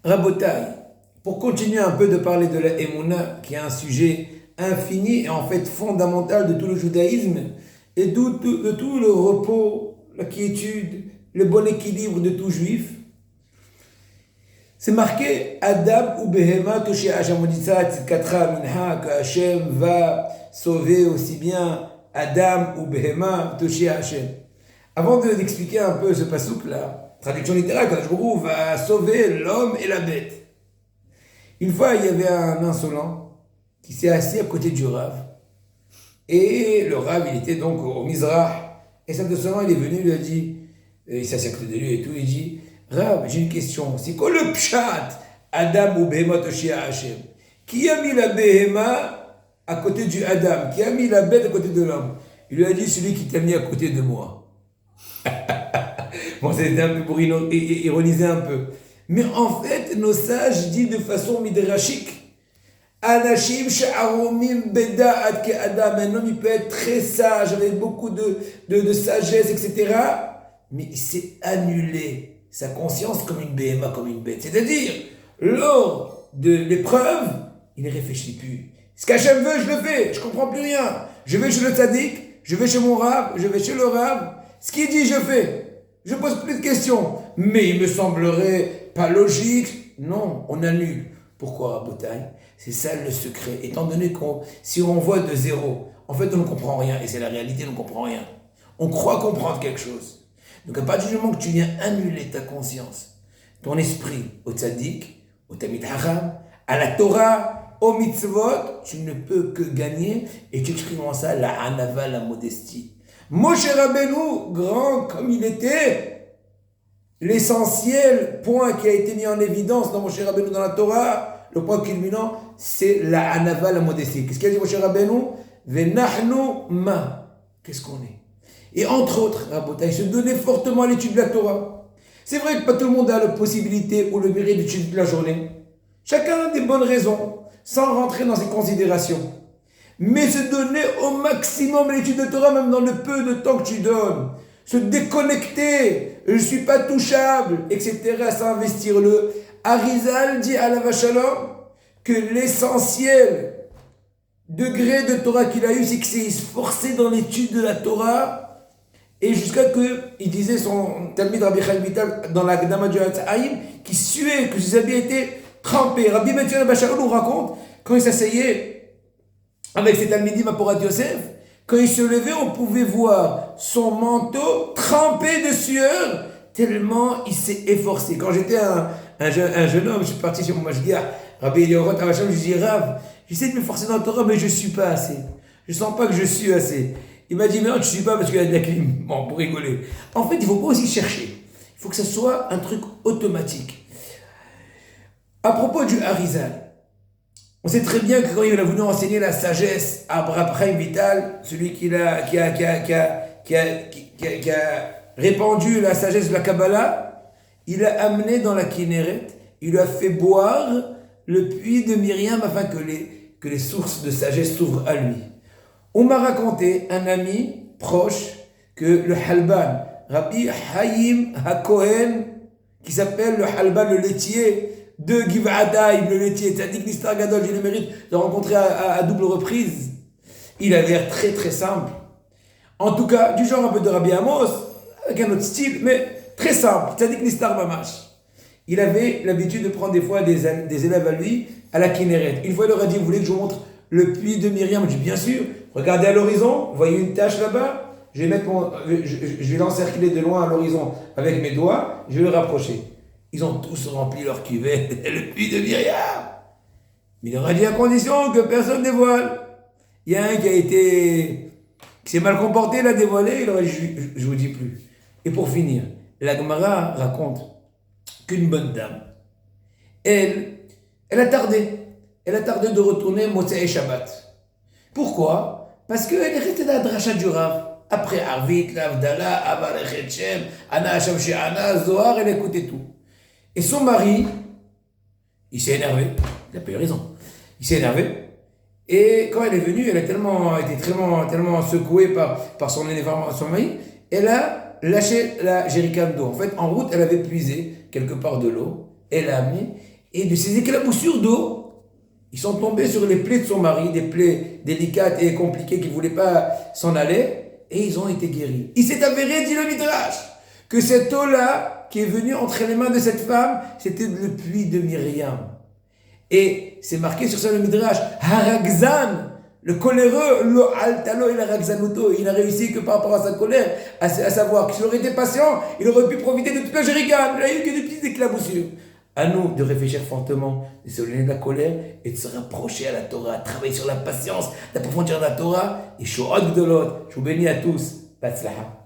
Rabotai, pour continuer un peu de parler de la Emouna, qui est un sujet infini et en fait fondamental de tout le judaïsme, et de tout le repos, la quiétude, le bon équilibre de tout juif, c'est marqué Adam ou Behema Toshi Hashem. On dit ça, Tzidkatra Minha, que Hashem va sauver aussi bien Adam ou Behema Toshi Hashem. Avant d'expliquer un peu ce pasouk-là, traduction littérale, quand Hashguru va sauver l'homme et la bête. Une fois, il y avait un insolent qui s'est assis à côté du Rav. Et le Rav, il était donc au Mizrah. Et cet insolent, il est venu, il lui a dit, il s'est assis à côté de lui et tout, il dit, Rav, j'ai une question. C'est quoi le pshat Adam ou Behema Toshia Hashem? Qui a mis la Behema à côté du Adam? Qui a mis la bête à côté de l'homme? Il lui a dit, celui qui t'a mis à côté de moi. Bon, c'était un peu pour ironiser un peu. Mais en fait, nos sages disent de façon midrashique, Anashim sha'aromim beda'at ke Adam. Un homme, il peut être très sage, avec beaucoup de sagesse, etc. Mais il s'est annulé sa conscience comme une BMA, comme une bête. C'est-à-dire, lors de l'épreuve, il ne réfléchit plus. Ce qu'Hachem veut, je le fais. Je ne comprends plus rien. Je vais chez le tzaddik, je vais chez mon rab, je vais chez le rab. Ce qu'il dit, je fais. Je ne pose plus de questions. Mais il me semblerait pas logique. Non, on annule. Pourquoi, Rabotai? C'est ça le secret. Étant donné si on voit de zéro, en fait, on ne comprend rien. Et c'est la réalité, on ne comprend rien. On croit comprendre quelque chose. Donc à partir du moment que tu viens annuler ta conscience, ton esprit au tzaddik, au tamid haram, à la Torah, au mitzvot, tu ne peux que gagner. Et tu exprimes en ça la hanava, la modestie. Moshe Rabbeinu, grand comme il était, l'essentiel point qui a été mis en évidence dans Moshe Rabbeinu dans la Torah, le point culminant, c'est la hanava, la modestie. Qu'est-ce qu'il a dit Moshe Rabbeinu? Venachnu ma. Qu'est-ce qu'on est? Et entre autres, Rabotai, se donner fortement à l'étude de la Torah. C'est vrai que pas tout le monde a la possibilité ou le mérite d'étudier toute la journée. Chacun a des bonnes raisons, sans rentrer dans ces considérations. Mais se donner au maximum à l'étude de la Torah, même dans le peu de temps que tu donnes. Se déconnecter, je ne suis pas touchable, etc. S'investir. Le Arizal dit à la Vachalom que l'essentiel degré de Torah qu'il a eu, c'est qu'il s'est esforcé dans l'étude de la Torah. Et jusqu'à que, il disait son Talmid Rabbi Chaim Vital dans la Gdama du Haïm, qui suait, que ses habits étaient trempés. Rabbi Mathieu Bacharou nous raconte, quand il s'asseyait avec ses Talmidim à Porat Yosef, quand il se levait, on pouvait voir son manteau trempé de sueur, tellement il s'est efforcé. Quand j'étais un jeune homme, je suis parti sur mon Mashgiach, Rabbi Eliorot Avacham, je dis, Rav, j'essaie de me forcer dans la Torah, mais je ne suis pas assez. Je ne sens pas que je suis assez. Il m'a dit, mais non, tu ne suis pas parce qu'il y a de la clim. Bon, pour rigoler. En fait, il ne faut pas aussi chercher. Il faut que ça soit un truc automatique. À propos du Harizal, on sait très bien que quand il a voulu enseigner la sagesse à Abraham Vital, celui qui a répandu la sagesse de la Kabbalah, il l'a amené dans la Kinneret, il lui a fait boire le puits de Myriam afin que les sources de sagesse s'ouvrent à lui. On m'a raconté, un ami proche, que le Halban, Rabbi Haïm HaKohen, qui s'appelle le Halban, le laitier de Giv'adaïm, le laitier, Tzadik Nistar Gadol, j'ai le mérite de rencontrer à double reprise. Il a l'air très très simple. En tout cas, du genre un peu de Rabbi Amos, avec un autre style, mais très simple, Tzadik Nistar Mamash. Il avait l'habitude de prendre des fois des élèves à lui à la Kinneret. Une fois, il leur a dit, vous voulez que je vous montre le puits de Myriam? Je dis, bien sûr. Regardez à l'horizon, vous voyez une tache là-bas? Je vais l'encercler de loin à l'horizon avec mes doigts, je vais le rapprocher. Ils ont tous rempli leur cuvette, le puits de Myriam. Mais il leur a dit à condition que personne ne dévoile. Il y a un qui s'est mal comporté, il a dévoilé, il leur a dit, je ne vous dis plus. Et pour finir, la Gemara raconte qu'une bonne dame, elle a tardé. Elle a tardé de retourner Motsei Shabbat. Pourquoi? Parce qu'elle est restée dans la dracha du Rav. Après Arvit, l'Avdala, Avar Echem, Ana Hasham She'ana, Zohar, elle écoutait tout. Et son mari, il s'est énervé. Il a pas eu raison. Il s'est énervé. Et quand elle est venue, elle a été tellement secouée par son énervement, son mari, elle a lâché la jerrycan d'eau. En fait, en route, elle avait puisé quelque part de l'eau. Elle l'a amenée Et de ces éclaboussures d'eau, ils sont tombés sur les plaies de son mari, des plaies délicates et compliquées qui ne voulaient pas s'en aller, et ils ont été guéris. Il s'est avéré, dit le Midrash, que cette eau-là, qui est venue entre les mains de cette femme, c'était le puits de Myriam. Et c'est marqué sur ça le Midrash, Haragzan, le coléreux, lo altalo il a ragzanuto, il a réussi que par rapport à sa colère, à savoir que s'il aurait été patient, il aurait pu profiter de toute la jerrycan, il n'a eu que des petites éclaboussures. À nous de réfléchir fortement, de se donner de la colère et de se rapprocher à la Torah, travailler sur la patience, d'approfondir la Torah, et Shoah Gdolot. Je vous bénis à tous. Batzlaha.